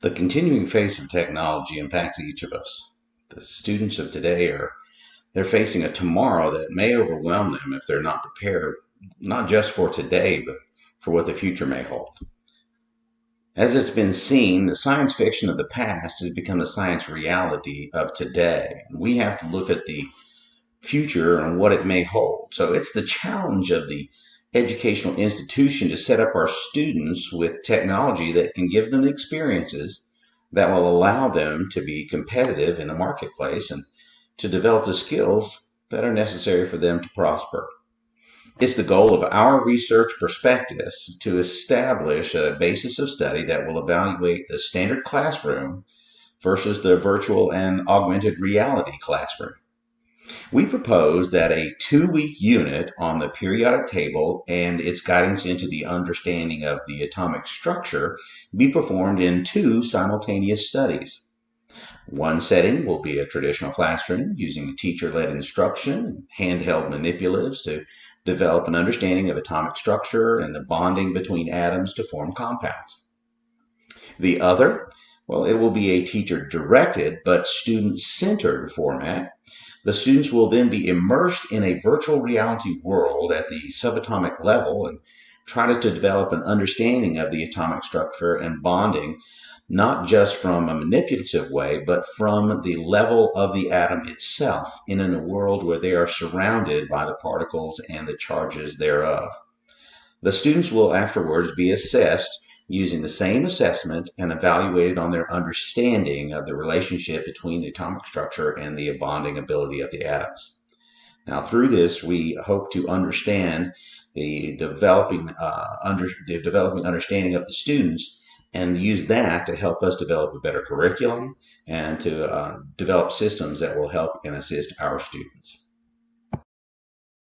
The continuing face of technology impacts each of us. The students of today they're facing a tomorrow that may overwhelm them if they're not prepared, not just for today, but for what the future may hold. As it's been seen, the science fiction of the past has become the science reality of today. We have to look at the future and what it may hold. So it's the challenge of the educational institution to set up our students with technology that can give them the experiences that will allow them to be competitive in the marketplace and to develop the skills that are necessary for them to prosper. It's the goal of our research prospectus to establish a basis of study that will evaluate the standard classroom versus the virtual and augmented reality classroom. We propose that a 2-week unit on the periodic table and its guidance into the understanding of the atomic structure be performed in 2 simultaneous studies. One setting will be a traditional classroom using teacher-led instruction and handheld manipulatives to develop an understanding of atomic structure and the bonding between atoms to form compounds. The other, well, it will be a teacher-directed but student-centered format. The students will then be immersed in a virtual reality world at the subatomic level and try to develop an understanding of the atomic structure and bonding, not just from a manipulative way, but from the level of the atom itself in a world where they are surrounded by the particles and the charges thereof. The students will afterwards be assessed using the same assessment and evaluated on their understanding of the relationship between the atomic structure and the bonding ability of the atoms. Now, through this, we hope to understand the developing understanding of the students and use that to help us develop a better curriculum and to develop systems that will help and assist our students.